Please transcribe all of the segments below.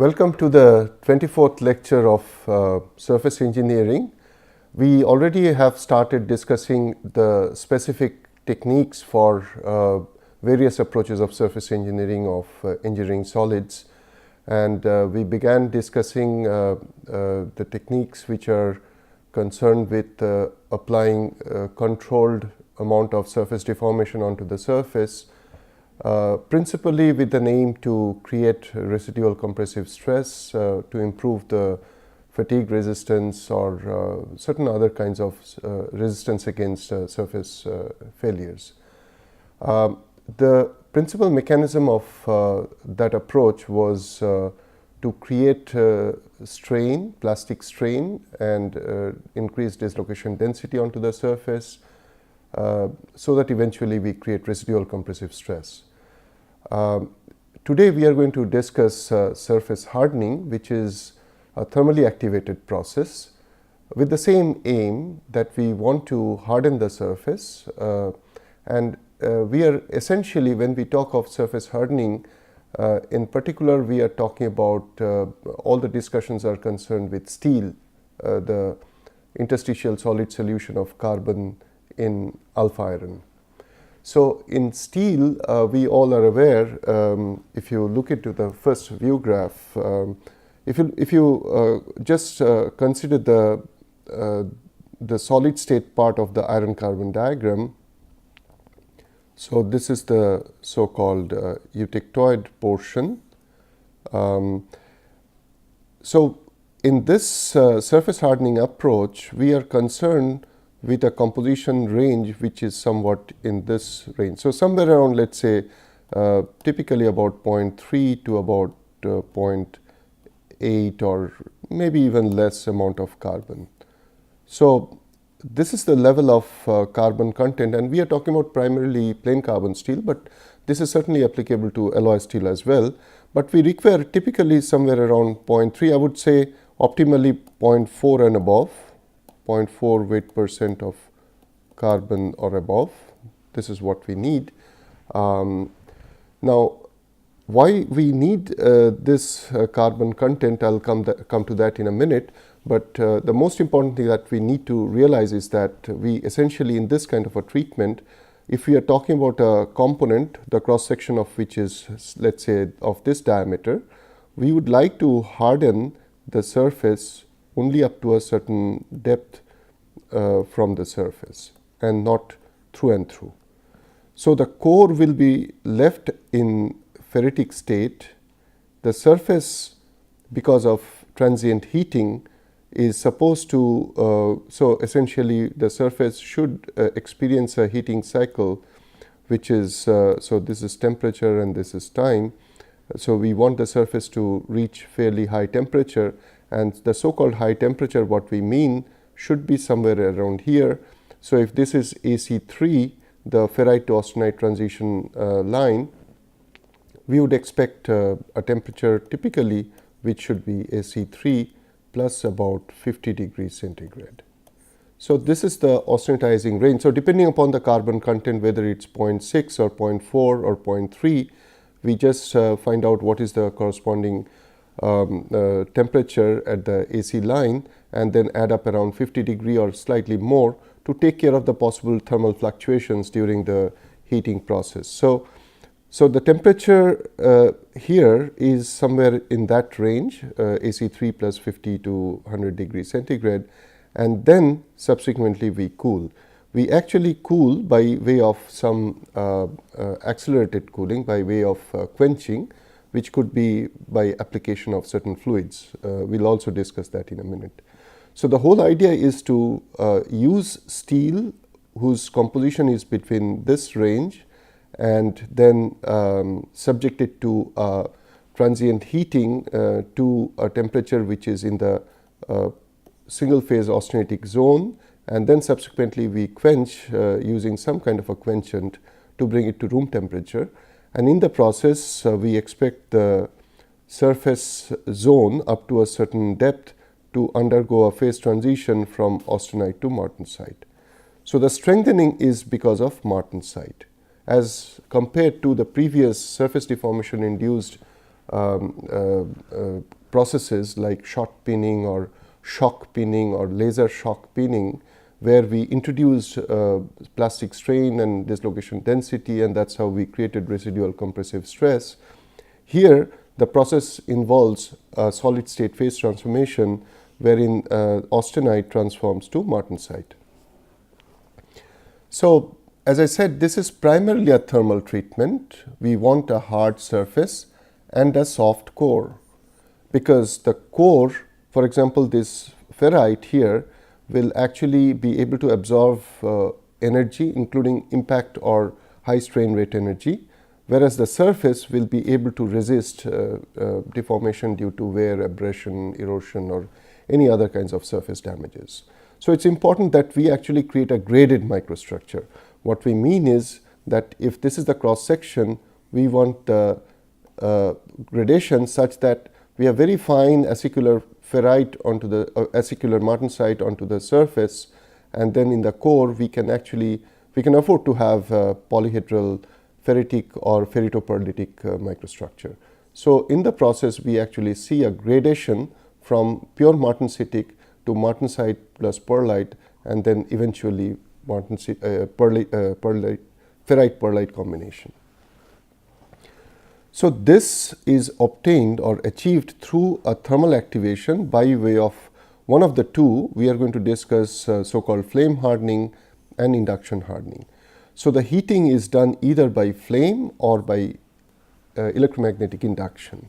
Welcome to the 24th lecture of surface engineering. We already have started discussing the specific techniques for various approaches of surface engineering of engineering solids, and we began discussing the techniques which are concerned with applying controlled amount of surface deformation onto the surface, principally with an aim to create residual compressive stress to improve the fatigue resistance or certain other kinds of resistance against surface failures. The principal mechanism of that approach was to create strain, plastic strain, and increase dislocation density onto the surface, so that eventually we create residual compressive stress. Today we are going to discuss surface hardening, which is a thermally activated process with the same aim that we want to harden the surface, and we are essentially, when we talk of surface hardening, in particular we are talking about all the discussions are concerned with steel, the interstitial solid solution of carbon in alpha iron. So in steel, we all are aware, if you look into the first view graph, if you just consider the solid state part of the iron carbon diagram. So this is the so-called eutectoid portion. So in this surface hardening approach, we are concerned with a composition range which is somewhat in this range. So somewhere around, let's say, typically about 0.3 to about 0.8 or maybe even less amount of carbon. So this is the level of carbon content, and we are talking about primarily plain carbon steel, but this is certainly applicable to alloy steel as well. But we require typically somewhere around 0.3, I would say optimally 0.4 and above. 0.4 weight percent of carbon or above. This is what we need. Now, why we need this carbon content, I'll come to that in a minute. But the most important thing that we need to realize is that we essentially, in this kind of a treatment, if we are talking about a component, the cross section of which is, let's say, of this diameter, we would like to harden the surface only up to a certain depth from the surface and not through and through. So the core will be left in ferritic state. The surface, because of transient heating, is supposed to, so essentially the surface should experience a heating cycle, which is, so this is temperature and this is time. So we want the surface to reach fairly high temperature, and the so-called high temperature, what we mean, should be somewhere around here. So if this is AC3, the ferrite to austenite transition line, we would expect a temperature typically which should be AC3 plus about 50 degrees centigrade. So this is the austenitizing range. So depending upon the carbon content, whether it's 0.6 or 0.4 or 0.3, we just find out what is the corresponding temperature at the AC line, and then add up around 50 degree or slightly more to take care of the possible thermal fluctuations during the heating process. So the temperature here is somewhere in that range, AC3 plus 50 to 100 degrees centigrade, and then subsequently we cool. We actually cool by way of some accelerated cooling, by way of quenching, which could be by application of certain fluids. We'll also discuss that in a minute. So the whole idea is to use steel whose composition is between this range, and then subject it to transient heating to a temperature which is in the single phase austenitic zone, and then subsequently we quench using some kind of a quenchant to bring it to room temperature. And in the process, we expect the surface zone up to a certain depth to undergo a phase transition from austenite to martensite. So the strengthening is because of martensite, as compared to the previous surface deformation induced processes like shot pinning or shock pinning or laser shock pinning, where we introduced plastic strain and dislocation density, and that's how we created residual compressive stress. Here, the process involves a solid state phase transformation wherein austenite transforms to martensite. So, as I said, this is primarily a thermal treatment. We want a hard surface and a soft core, because the core, for example, this ferrite here, will actually be able to absorb energy, including impact or high strain rate energy, whereas the surface will be able to resist deformation due to wear, abrasion, erosion, or any other kinds of surface damages. So, it's important that we actually create a graded microstructure. What we mean is that if this is the cross section, we want the gradation such that we have very fine acicular ferrite onto the acicular martensite onto the surface, and then in the core we can afford to have polyhedral ferritic or ferritoperlitic microstructure. So, in the process we actually see a gradation from pure martensitic to martensite plus perlite, and then eventually ferrite perlite combination. So, this is obtained or achieved through a thermal activation by way of one of the two. We are going to discuss so-called flame hardening and induction hardening. So, the heating is done either by flame or by electromagnetic induction,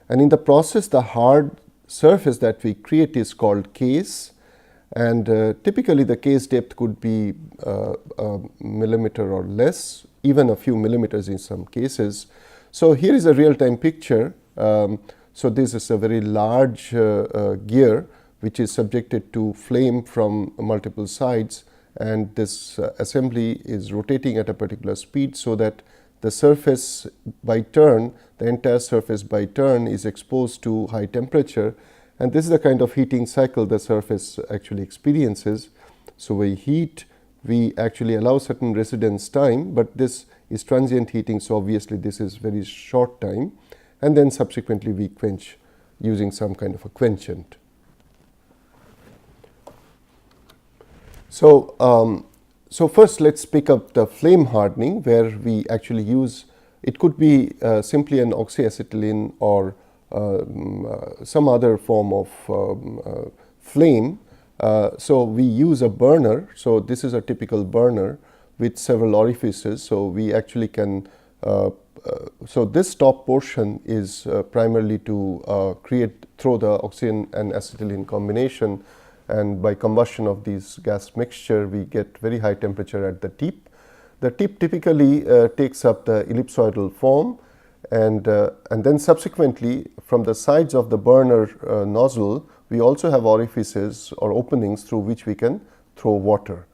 and in the process the hard surface that we create is called case, and typically the case depth could be a millimeter or less, even a few millimeters in some cases. So, here is a real-time picture. So, this is a very large gear which is subjected to flame from multiple sides, and this assembly is rotating at a particular speed, so that the surface by turn, the entire surface by turn is exposed to high temperature, and this is the kind of heating cycle the surface actually experiences. So, we heat, we actually allow certain residence time, but this is transient heating. So, obviously, this is very short time, and then subsequently we quench using some kind of a quenchant. So, first let us pick up the flame hardening, where we actually use, it could be simply an oxyacetylene or some other form of flame. So, we use a burner. So, this is a typical burner with several orifices. So, we actually can, so this top portion is primarily to throw the oxygen and acetylene combination, and by combustion of these gas mixture we get very high temperature at the tip. The tip typically takes up the ellipsoidal form, and then subsequently from the sides of the burner nozzle we also have orifices or openings through which we can throw water.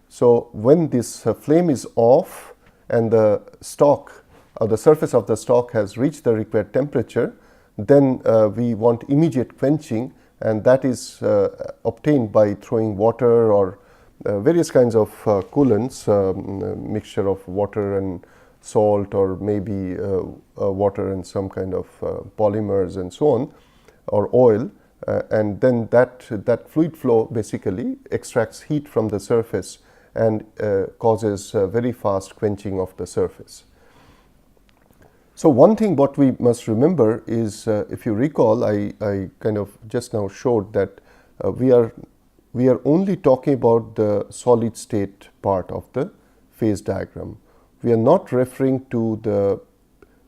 So, when this flame is off and the stock or the surface of the stock has reached the required temperature, then we want immediate quenching, and that is obtained by throwing water or various kinds of coolants, mixture of water and salt, or maybe water and some kind of polymers and so on, or oil, and then that fluid flow basically extracts heat from the surface and causes very fast quenching of the surface. So, one thing what we must remember is, if you recall, I kind of just now showed that we are only talking about the solid state part of the phase diagram. We are not referring to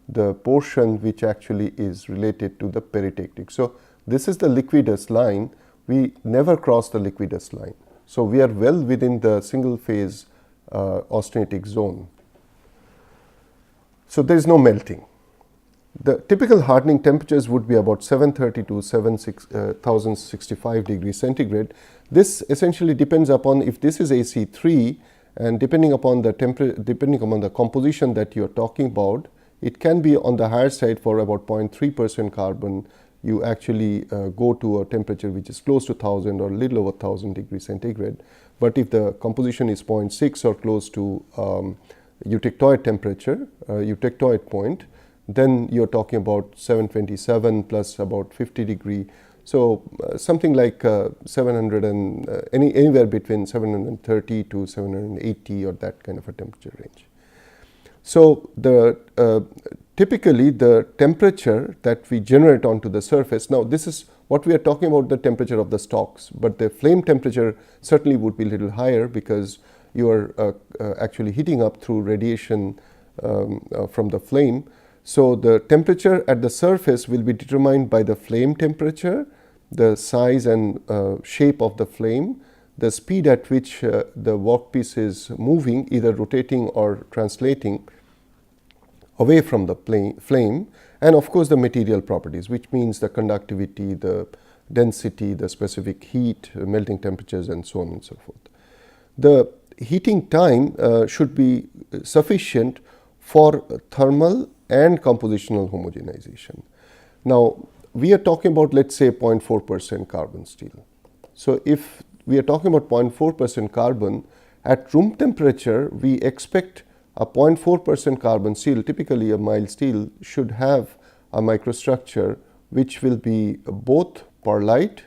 the portion which actually is related to the peritectic. So, this is the liquidus line. We never cross the liquidus line. So, we are well within the single phase austenitic zone. So, there is no melting. The typical hardening temperatures would be about 730 to 1065 degrees centigrade. This essentially depends upon if this is AC3, and depending upon the composition that you are talking about, it can be on the higher side. For about 0.3% carbon, you actually go to a temperature which is close to 1000 or a little over 1000 degrees centigrade. But if the composition is 0.6 or close to eutectoid temperature, eutectoid point, then you're talking about 727 plus about 50 degree. So something like 700 and anywhere between 730 to 780 or that kind of a temperature range. So typically the temperature that we generate onto the surface, now this is what we are talking about, the temperature of the stalks, but the flame temperature certainly would be a little higher because you are actually heating up through radiation from the flame. So the temperature at the surface will be determined by the flame temperature, the size and shape of the flame, the speed at which the workpiece is moving, either rotating or translating away from the flame, and of course the material properties, which means the conductivity, the density, the specific heat, melting temperatures, and so on and so forth. The heating time should be sufficient for thermal and compositional homogenization. Now, we are talking about, let's say, 0.4% carbon steel. So if we are talking about 0.4% carbon, at room temperature, we expect a 0.4% carbon steel, typically a mild steel, should have a microstructure which will be both pearlite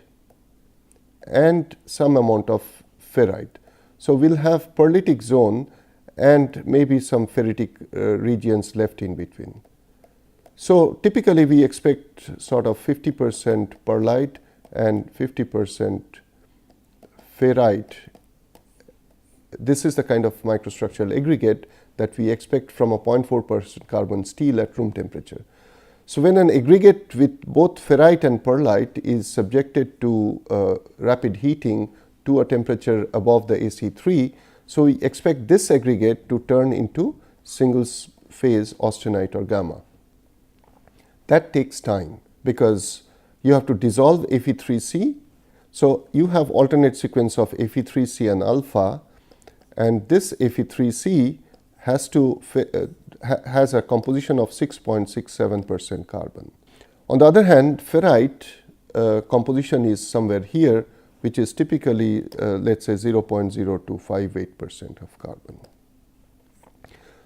and some amount of ferrite. So we'll have pearlitic zone and maybe some ferritic regions left in between. So typically we expect sort of 50% pearlite and 50% ferrite. This is the kind of microstructural aggregate that we expect from a 0.4% carbon steel at room temperature. So when an aggregate with both ferrite and pearlite is subjected to rapid heating to a temperature above the AC3, so we expect this aggregate to turn into single phase austenite or gamma. That takes time because you have to dissolve Fe3C. So you have alternate sequence of Fe3C and alpha, and this Fe3C has a composition of 6.67% carbon. On the other hand, ferrite composition is somewhere here, which is typically let's say 0.0258% of carbon.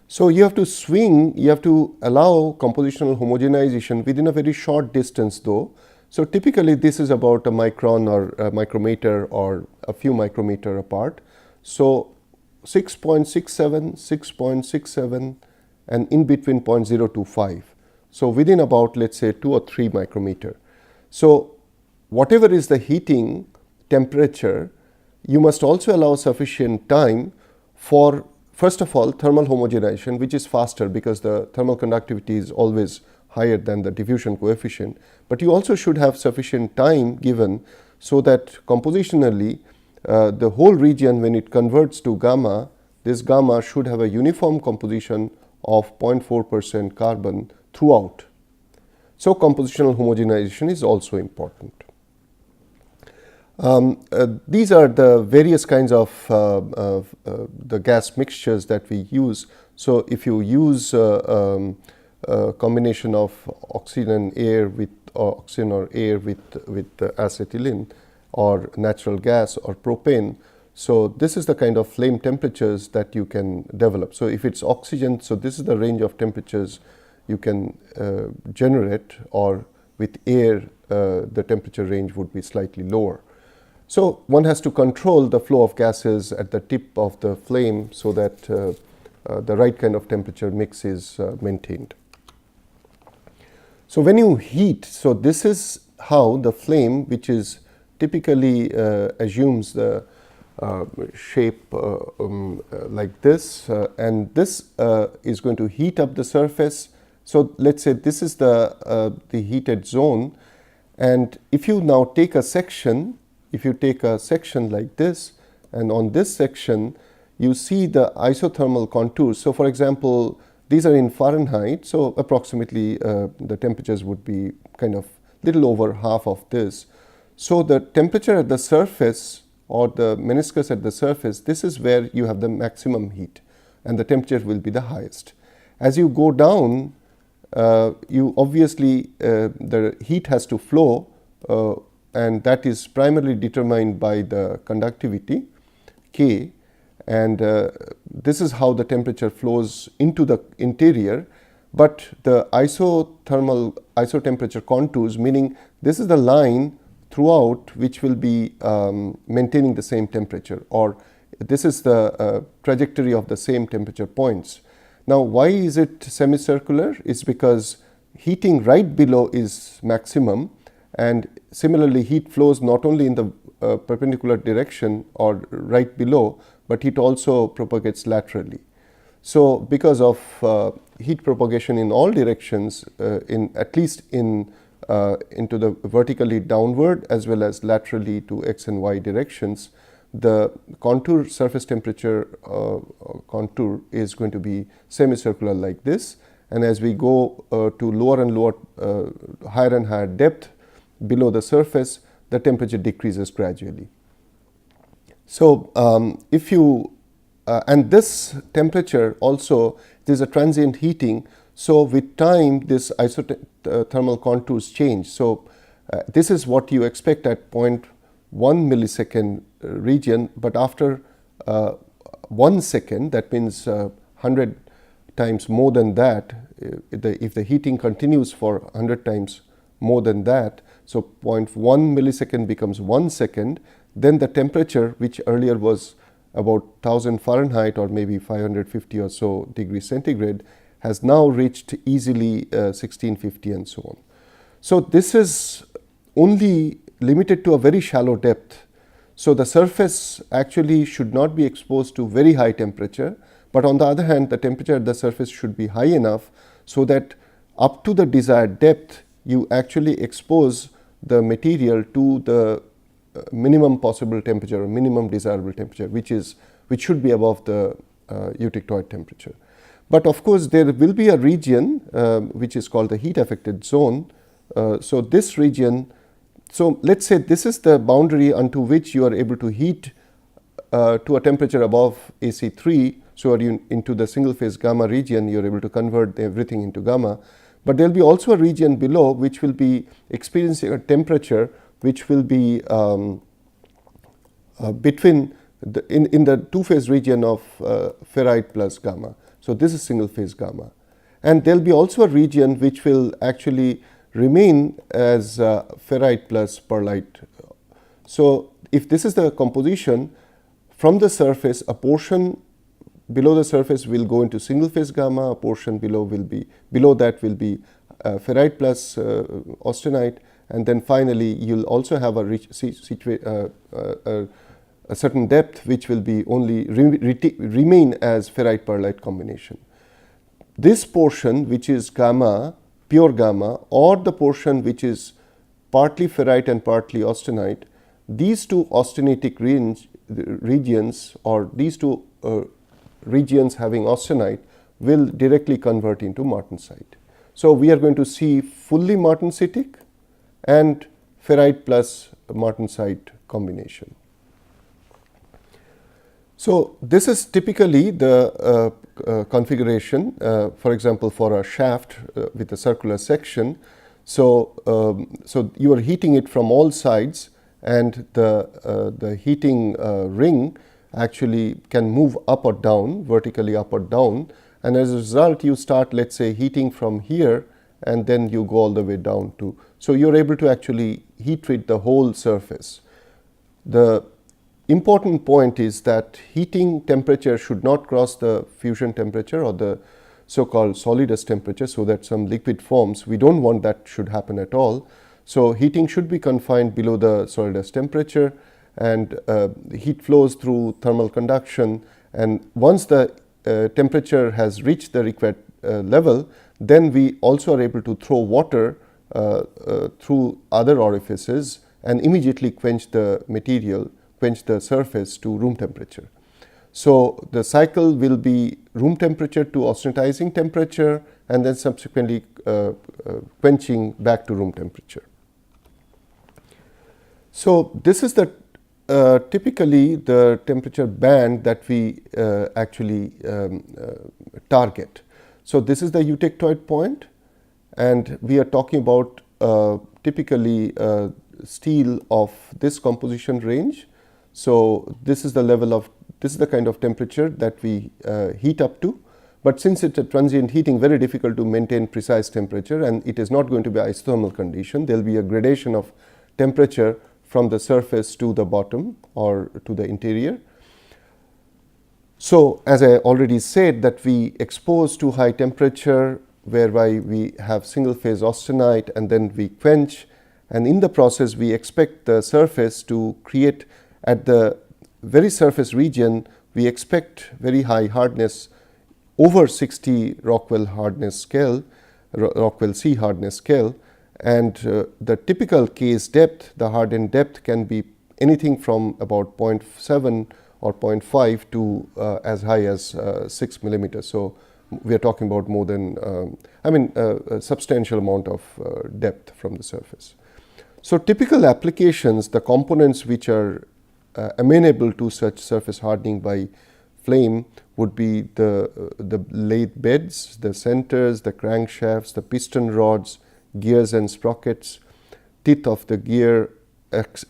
So you have to swing, you have to allow compositional homogenization within a very short distance though. So typically this is about a micron or a micrometer or a few micrometer apart. So 6.67, 6.67 and in between 0.025. So within about, let's say, 2 or 3 micrometer. So whatever is the heating temperature, you must also allow sufficient time for, first of all, thermal homogenization, which is faster because the thermal conductivity is always higher than the diffusion coefficient. But you also should have sufficient time given so that compositionally the whole region, when it converts to gamma, this gamma should have a uniform composition of 0.4% carbon throughout. So compositional homogenization is also important. These are the various kinds of the gas mixtures that we use. So if you use a combination of oxygen and air with oxygen or air with acetylene or natural gas or propane, so this is the kind of flame temperatures that you can develop. So if it's oxygen, so this is the range of temperatures you can generate, or with air the temperature range would be slightly lower. So one has to control the flow of gases at the tip of the flame so that the right kind of temperature mix is maintained. So when you heat, so this is how the flame, which is typically assumes the shape like this, and this is going to heat up the surface. So let's say this is the heated zone, and if you now take a section, if you take a section like this, and on this section you see the isothermal contours. So for example, these are in Fahrenheit, so approximately the temperatures would be kind of little over half of this. So the temperature at the surface, or the meniscus at the surface, this is where you have the maximum heat and the temperature will be the highest. As you go down, you obviously the heat has to flow, and that is primarily determined by the conductivity K, and this is how the temperature flows into the interior. but the isotemperature contours, meaning this is the line throughout which will be maintaining the same temperature, or this is the trajectory of the same temperature points. Now, why is it semicircular? It's because heating right below is maximum, and similarly heat flows not only in the perpendicular direction or right below, but it also propagates laterally. So because of heat propagation in all directions, at least into the vertically downward as well as laterally to x and y directions, the contour surface temperature contour is going to be semicircular like this. And as we go to lower and lower, higher and higher depth below the surface, the temperature decreases gradually. So if you and this temperature also, there is a transient heating. So with time, this isothermal contours change. So this is what you expect at 0.1 millisecond region, but after 1 second, that means 100 times more than that, if the heating continues for 100 times more than that, so 0.1 millisecond becomes 1 second, then the temperature, which earlier was about 1000 Fahrenheit or maybe 550 or so degrees centigrade, has now reached easily 1650 and so on. So this is only limited to a very shallow depth. So the surface actually should not be exposed to very high temperature, but on the other hand, the temperature at the surface should be high enough so that up to the desired depth, you actually expose the material to the minimum possible temperature or minimum desirable temperature, which should be above the eutectoid temperature. But of course, there will be a region which is called the heat affected zone. So this region, so let's say this is the boundary unto which you are able to heat to a temperature above AC3. So you into the single phase gamma region, you are able to convert everything into gamma. But there will be also a region below which will be experiencing a temperature which will be between in the two phase region of ferrite plus gamma. So this is single phase gamma. And there will be also a region which will actually remain as ferrite plus perlite. So if this is the composition, from the surface, a portion below the surface will go into single phase gamma, a portion below that will be ferrite plus austenite, and then finally you'll also have a certain depth which will be only remain as ferrite perlite combination. This portion which is gamma, pure gamma, or the portion which is partly ferrite and partly austenite, these two austenitic regions or these two regions having austenite will directly convert into martensite. So we are going to see fully martensitic and ferrite plus martensite combination. So this is typically the configuration, for example, for a shaft with a circular section. So you are heating it from all sides, and the heating ring actually can move up or down, vertically up or down, and as a result you start, let's say, heating from here and then you go all the way down to, so you're able to actually heat treat the whole surface. The important point is that heating temperature should not cross the fusion temperature or the so-called solidus temperature, so that some liquid forms. We don't want that should happen at all. So heating should be confined below the solidus temperature, and heat flows through thermal conduction, and once the temperature has reached the required level, then we also are able to throw water through other orifices and immediately quench the material, quench the surface to room temperature. So the cycle will be room temperature to austenitizing temperature, and then subsequently quenching back to room temperature. So this is the typically the temperature band that we actually target. So this is the eutectoid point, and we are talking about typically steel of this composition range. So this is the level of, this is the kind of temperature that we heat up to. But since it's a transient heating, very difficult to maintain precise temperature, and it is not going to be isothermal condition. There will be a gradation of temperature from the surface to the bottom or to the interior. So as I already said, that we expose to high temperature, whereby we have single phase austenite, and then we quench, and in the process we expect the surface to create, at the very surface region, we expect very high hardness, over 60 Rockwell hardness scale, Rockwell C hardness scale, and the typical case depth, the hardened depth, can be anything from about 0.7 or 0.5 to as high as 6 millimeters. So we are talking about more than, a substantial amount of depth from the surface. So typical applications, the components which are amenable to such surface hardening by flame would be the lathe beds, the centers, the crankshafts, the piston rods, gears and sprockets, teeth of the gear,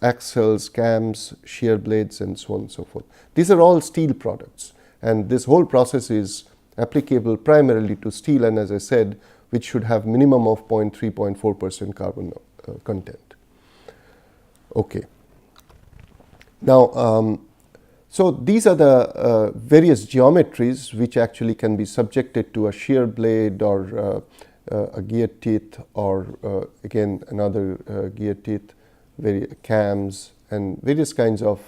axles, cams, shear blades, and so on and so forth. These are all steel products, and this whole process is applicable primarily to steel, and as I said, which should have minimum of 0.3, 0.4% carbon content. Okay. Now, so these are the various geometries which actually can be subjected to a shear blade or a gear teeth, or again another gear teeth, cams, and various kinds of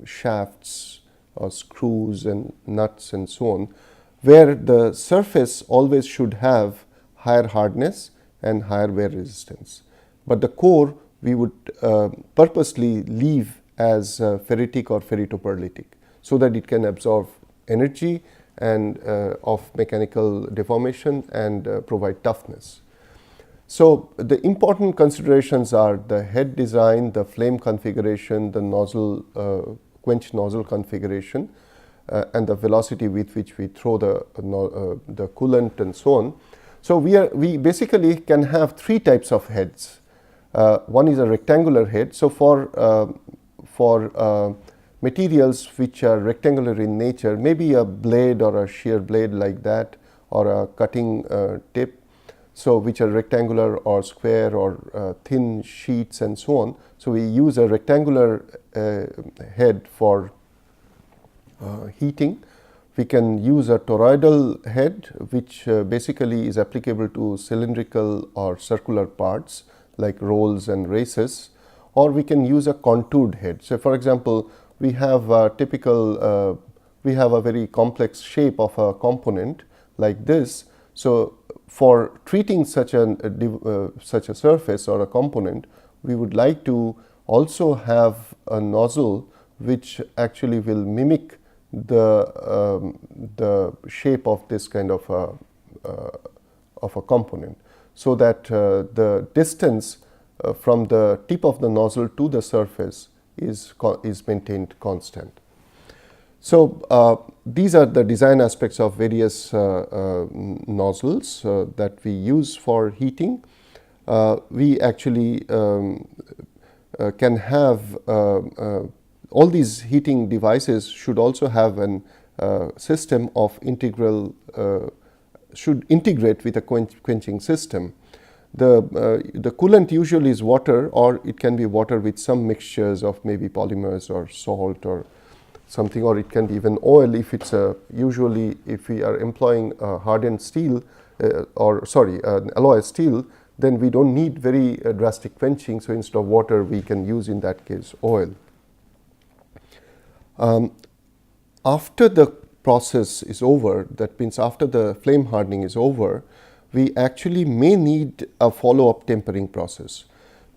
shafts or screws and nuts and so on, where the surface always should have higher hardness and higher wear resistance. But the core we would purposely leave as ferritic or ferritopearlitic, so that it can absorb energy and of mechanical deformation and provide toughness. So the important considerations are the head design, the flame configuration, the nozzle quench nozzle configuration, and the velocity with which we throw the coolant and so on. So we basically can have three types of heads. One is a rectangular head. So for materials which are rectangular in nature, maybe a blade or a shear blade like that, or a cutting tip, so which are rectangular or square or thin sheets and so on. So we use a rectangular head for heating. We can use a toroidal head, which basically is applicable to cylindrical or circular parts like rolls and races, or we can use a contoured head. So for example, we have a typical, we have a very complex shape of a component like this. So for treating such a surface or a component, we would like to also have a nozzle which actually will mimic the shape of this kind of a component, so that the distance from the tip of the nozzle to the surface is maintained constant. So these are the design aspects of various nozzles that we use for heating. We actually can have all these heating devices should also have an system of should integrate with a quenching system. The coolant usually is water, or it can be water with some mixtures of maybe polymers or salt or something, or it can be even oil if it's usually if we are employing hardened steel alloy steel, then we don't need very drastic quenching. So instead of water, we can use in that case oil. After the process is over, that means after the flame hardening is over, we actually may need a follow-up tempering process,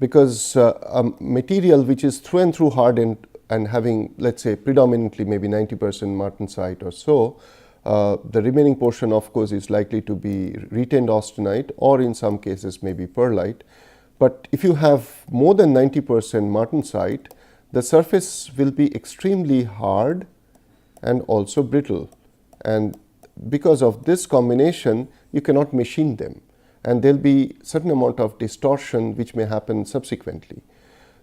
because a material which is through and through hardened and having, let's say, predominantly maybe 90% martensite or so, the remaining portion of course is likely to be retained austenite, or in some cases maybe pearlite. But if you have more than 90% martensite, the surface will be extremely hard and also brittle, and because of this combination you cannot machine them, and there will be certain amount of distortion which may happen subsequently.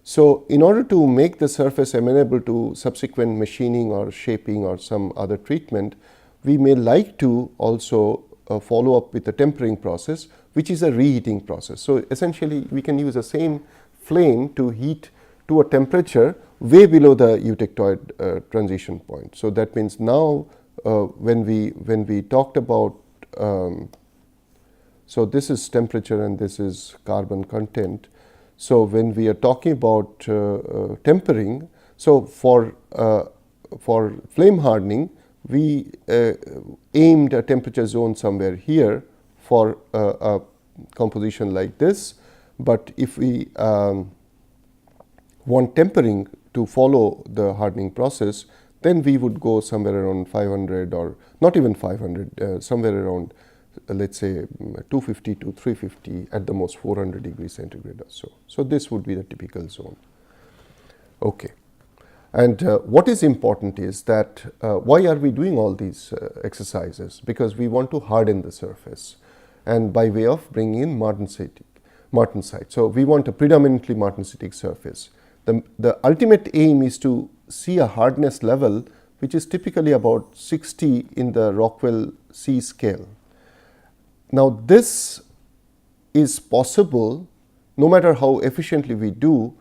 So in order to make the surface amenable to subsequent machining or shaping or some other treatment, we may like to also follow up with a tempering process, which is a reheating process. So essentially, we can use the same flame to heat to a temperature way below the eutectoid transition point. So that means now when we talked about so this is temperature and this is carbon content. So when we are talking about tempering, so for flame hardening, we aimed a temperature zone somewhere here for a composition like this. But if we want tempering to follow the hardening process, then we would go somewhere around 500, or not even 500, somewhere around let's say 250 to 350, at the most 400 degrees centigrade or so. So this would be the typical zone. Okay. And what is important is that why are we doing all these exercises? Because we want to harden the surface, and by way of bringing in martensite. So we want a predominantly martensitic surface. The ultimate aim is to see a hardness level which is typically about 60 in the Rockwell C scale. Now this is possible no matter how efficiently we do.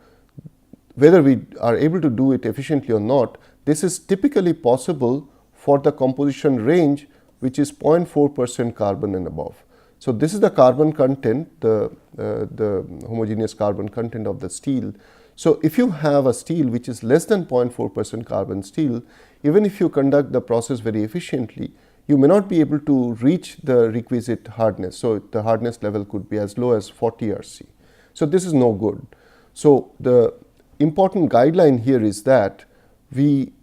Whether we are able to do it efficiently or not, this is typically possible for the composition range, which is 0.4% carbon and above. So this is the carbon content, the homogeneous carbon content of the steel. So if you have a steel which is less than 0.4% carbon steel, even if you conduct the process very efficiently, you may not be able to reach the requisite hardness. So the hardness level could be as low as 40 Rc. So this is no good. So the important guideline here is that we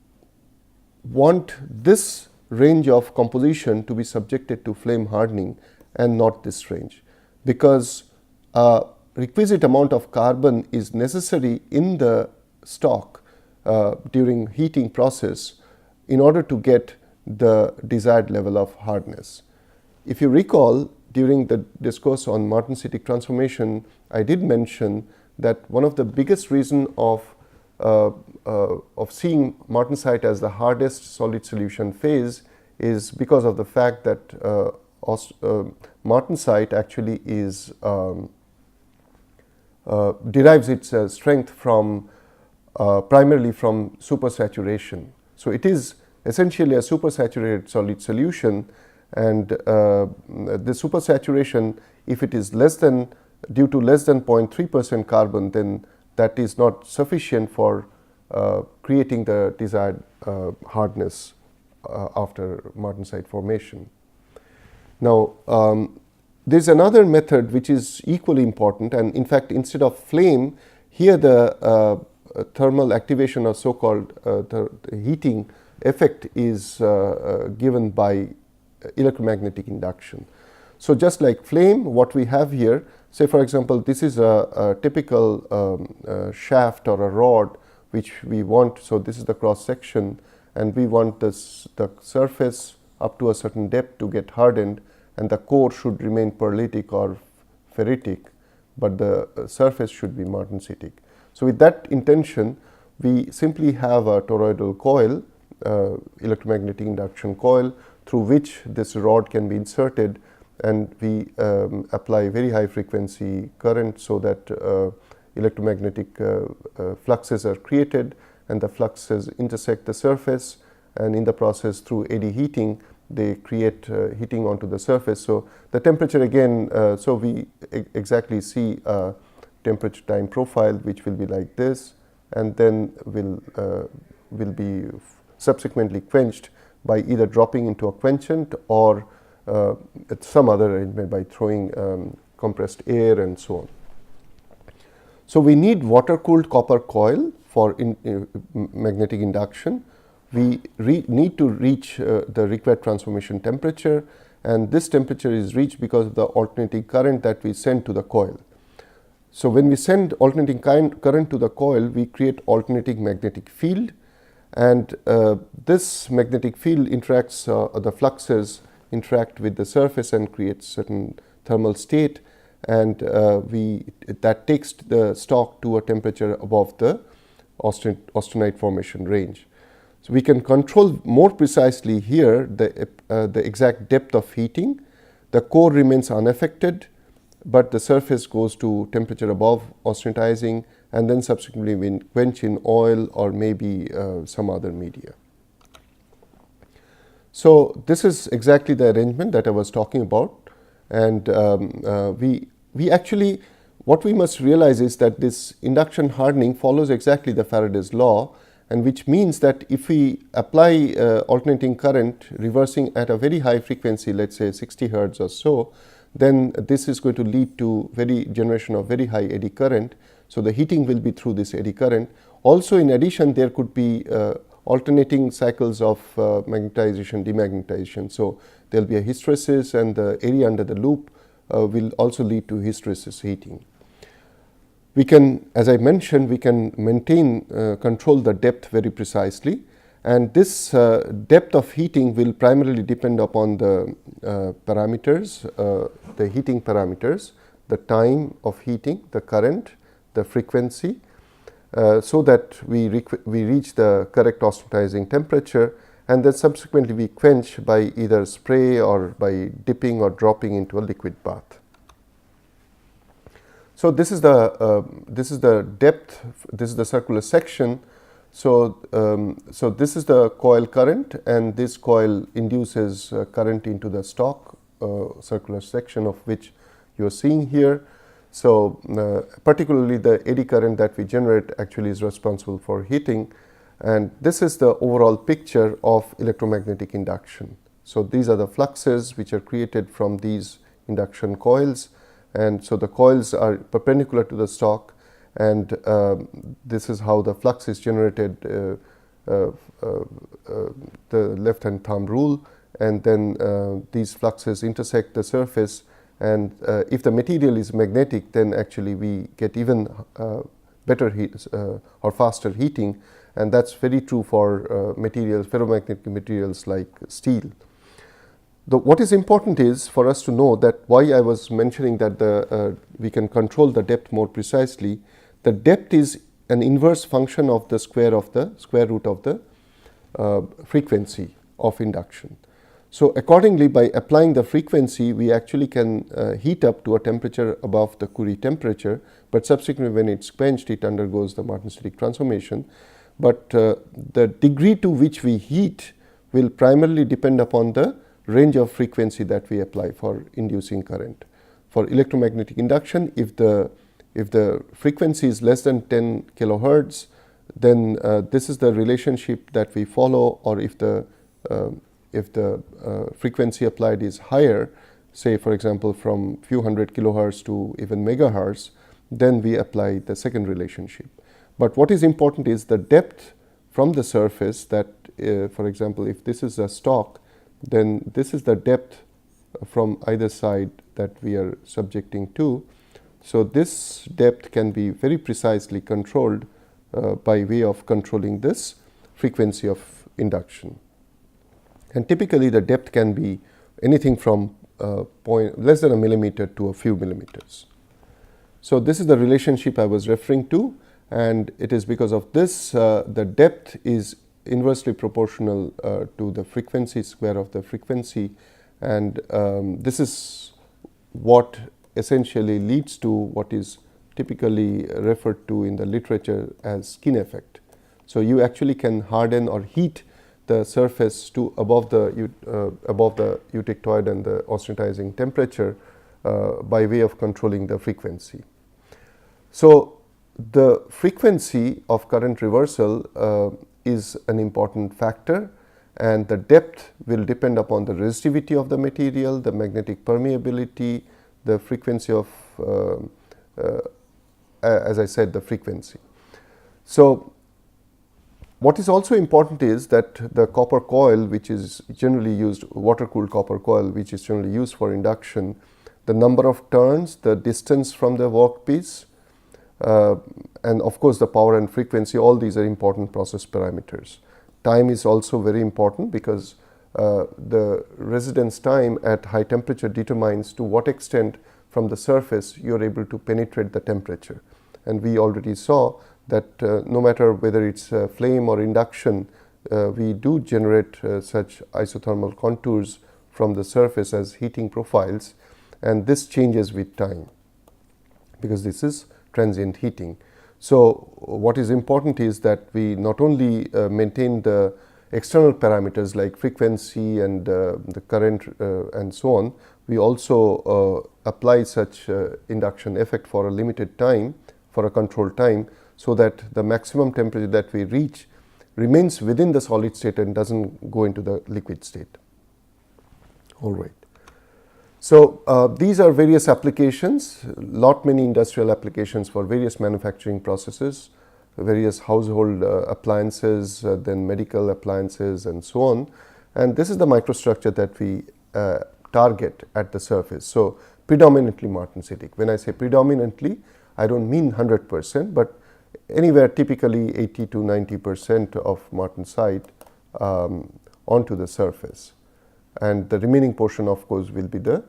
want this range of composition to be subjected to flame hardening and not this range, because a requisite amount of carbon is necessary in the stock during heating process in order to get the desired level of hardness. If you recall, during the discourse on martensitic transformation, I did mention that one of the biggest reasons of seeing martensite as the hardest solid solution phase is because of the fact that martensite actually is derives its strength from primarily from supersaturation. So it is essentially a supersaturated solid solution, and the supersaturation, if it is due to less than 0.3% carbon, then that is not sufficient for creating the desired hardness after martensite formation. Now there is another method which is equally important, and in fact instead of flame, here the thermal activation or so-called the heating effect is given by electromagnetic induction. So just like flame, what we have here, say for example, this is a typical shaft or a rod which we want. So this is the cross section, and we want the surface up to a certain depth to get hardened, and the core should remain perlitic or ferritic, but the surface should be martensitic. So with that intention, we simply have a toroidal coil, electromagnetic induction coil, through which this rod can be inserted, and we apply very high frequency current so that electromagnetic fluxes are created, and the fluxes intersect the surface, and in the process through eddy heating they create heating onto the surface. So the temperature again, so we exactly see a temperature time profile which will be like this, and then will be subsequently quenched by either dropping into a quenchant or some other arrangement by throwing compressed air and so on. So we need water-cooled copper coil for magnetic induction. We need to reach the required transformation temperature, and this temperature is reached because of the alternating current that we send to the coil. So when we send alternating current to the coil, we create alternating magnetic field, and this magnetic field interacts, the fluxes interact with the surface and creates certain thermal state, and that takes the stock to a temperature above the austenite formation range. So we can control more precisely here the exact depth of heating. The core remains unaffected, but the surface goes to temperature above austenitizing, and then subsequently we quench in oil or maybe some other media. So this is exactly the arrangement that I was talking about, and we actually, what we must realize is that this induction hardening follows exactly the Faraday's law, and which means that if we apply alternating current reversing at a very high frequency, let's say 60 hertz or so, then this is going to lead to generation of very high eddy current. So the heating will be through this eddy current. Also, in addition, there could be alternating cycles of magnetization, demagnetization. So there will be a hysteresis, and the area under the loop will also lead to hysteresis heating. We can, as I mentioned, we can control the depth very precisely, and this depth of heating will primarily depend upon the parameters, the heating parameters, the time of heating, the current, the frequency, so that we reach the correct austenitizing temperature, and then subsequently we quench by either spray or by dipping or dropping into a liquid bath. So this is the depth. This is the circular section. So so this is the coil current, and this coil induces current into the stock circular section, of which you are seeing here. So particularly the eddy current that we generate actually is responsible for heating, and this is the overall picture of electromagnetic induction. So these are the fluxes which are created from these induction coils, and so the coils are perpendicular to the stock, and this is how the flux is generated, the left hand thumb rule, and then these fluxes intersect the surface, and if the material is magnetic, then actually we get even better heat or faster heating, and that's very true for materials, ferromagnetic materials like steel. What is important is for us to know that why I was mentioning that we can control the depth more precisely. The depth is an inverse function of the square root of the frequency of induction. So accordingly, by applying the frequency, we actually can heat up to a temperature above the Curie temperature, but subsequently when it's quenched, it undergoes the Martin-Stich transformation. But the degree to which we heat will primarily depend upon the range of frequency that we apply for inducing current. For electromagnetic induction, if the frequency is less than 10 kilohertz, then this is the relationship that we follow, or if the frequency applied is higher, say for example from few hundred kilohertz to even megahertz, then we apply the second relationship. But what is important is the depth from the surface, that for example if this is a stock, then this is the depth from either side that we are subjecting to. So this depth can be very precisely controlled by way of controlling this frequency of induction. And typically the depth can be anything from less than a millimeter to a few millimeters. So this is the relationship I was referring to, and it is because of this the depth is inversely proportional to the frequency square of the frequency, and this is what essentially leads to what is typically referred to in the literature as skin effect. So you actually can harden or heat the surface to above the eutectoid and the austenitizing temperature by way of controlling the frequency. So the frequency of current reversal is an important factor, and the depth will depend upon the resistivity of the material, the magnetic permeability, the frequency of as I said, the frequency. So what is also important is that the copper coil, which is generally used, water-cooled copper coil, which is generally used for induction, the number of turns, the distance from the workpiece, and of course the power and frequency, all these are important process parameters. Time is also very important, because the residence time at high temperature determines to what extent from the surface you are able to penetrate the temperature. And we already saw that no matter whether it's flame or induction, we do generate such isothermal contours from the surface as heating profiles, and this changes with time because this is transient heating. So what is important is that we not only maintain the external parameters like frequency and the current and so on, we also apply such induction effect for a limited time, for a controlled time, so that the maximum temperature that we reach remains within the solid state and doesn't go into the liquid state. All right. So these are various applications, many industrial applications for various manufacturing processes, various household appliances, then medical appliances and so on. And this is the microstructure that we target at the surface. So predominantly martensitic. When I say predominantly, I don't mean 100%, but anywhere typically 80 to 90% of martensite onto the surface. And the remaining portion, of course, will be the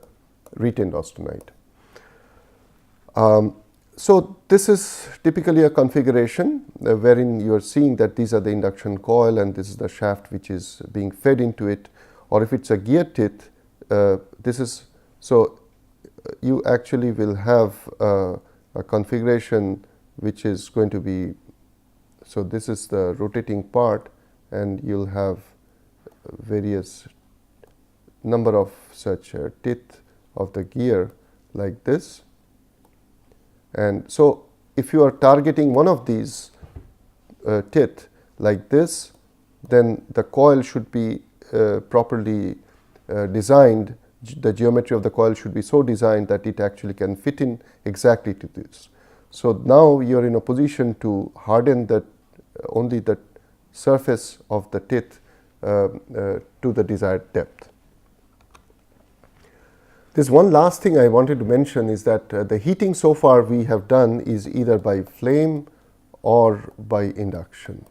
retained austenite. So this is typically a configuration wherein you are seeing that these are the induction coil and this is the shaft which is being fed into it, or if it's a gear teeth, this is, so you actually will have a configuration which is going to be, so this is the rotating part and you'll have various number of such teeth of the gear like this. And so if you are targeting one of these teeth like this, then the coil should be properly designed. The geometry of the coil should be so designed that it actually can fit in exactly to this. So now you are in a position to harden only the surface of the teeth to the desired depth. There's one last thing I wanted to mention is that the heating so far we have done is either by flame or by induction.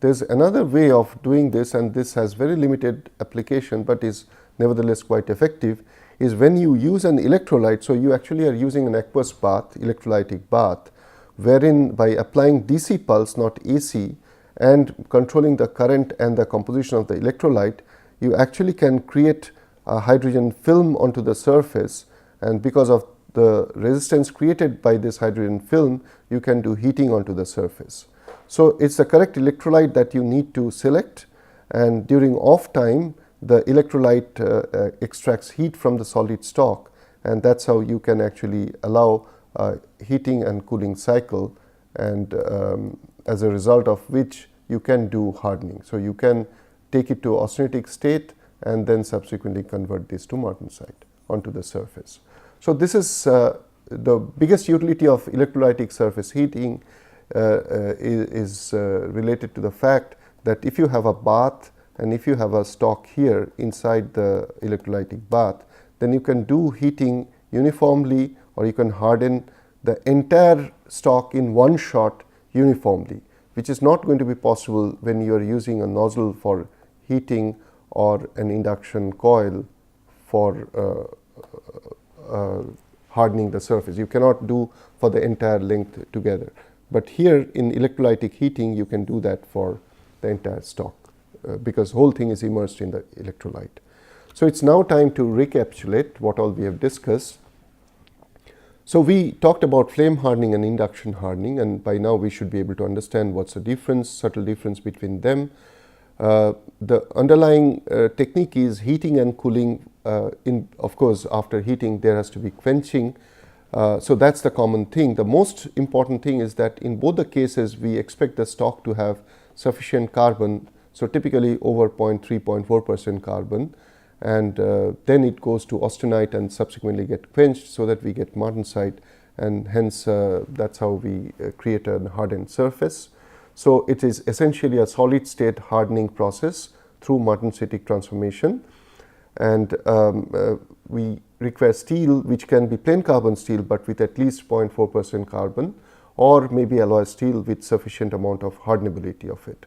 There's another way of doing this, and this has very limited application but is nevertheless quite effective, is when you use an electrolyte. So you actually are using an aqueous bath, electrolytic bath, wherein by applying DC pulse, not AC, and controlling the current and the composition of the electrolyte, you actually can create a hydrogen film onto the surface, and because of the resistance created by this hydrogen film, you can do heating onto the surface. So it's the correct electrolyte that you need to select, and during off time the electrolyte extracts heat from the solid stock, and that's how you can actually allow heating and cooling cycle, and as a result of which you can do hardening. So you can take it to austenitic state and then subsequently convert this to martensite onto the surface. So this is the biggest utility of electrolytic surface heating is related to the fact that if you have a bath and if you have a stock here inside the electrolytic bath, then you can do heating uniformly, or you can harden the entire stock in one shot uniformly, which is not going to be possible when you are using a nozzle for heating or an induction coil for hardening the surface. You cannot do for the entire length together. But here in electrolytic heating, you can do that for the entire stock because whole thing is immersed in the electrolyte. So it's now time to recapitulate what all we have discussed. So we talked about flame hardening and induction hardening, and by now we should be able to understand what's the difference, subtle difference between them. The underlying technique is heating and cooling. Of course, after heating, there has to be quenching. So that's the common thing. The most important thing is that in both the cases, we expect the stock to have sufficient carbon. So typically over 0.3, 0.4% carbon. And then it goes to austenite and subsequently get quenched so that we get martensite, and hence that's how we create a hardened surface. So it is essentially a solid state hardening process through martensitic transformation, and we require steel which can be plain carbon steel but with at least 0.4% carbon, or maybe alloy steel with sufficient amount of hardenability of it.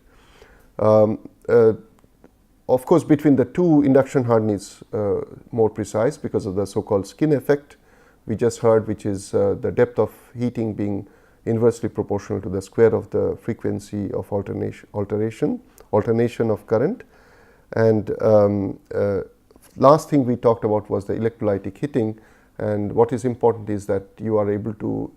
Of course, between the two, induction hardening is more precise because of the so-called skin effect we just heard, which is the depth of heating being inversely proportional to the square of the frequency of alteration alternation of current. And last thing we talked about was the electrolytic heating. And what is important is that you are able to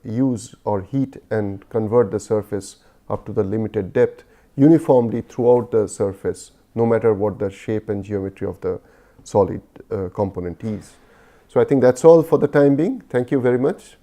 use or heat and convert the surface up to the limited depth uniformly throughout the surface, no matter what the shape and geometry of the solid component is. So I think that's all for the time being. Thank you very much.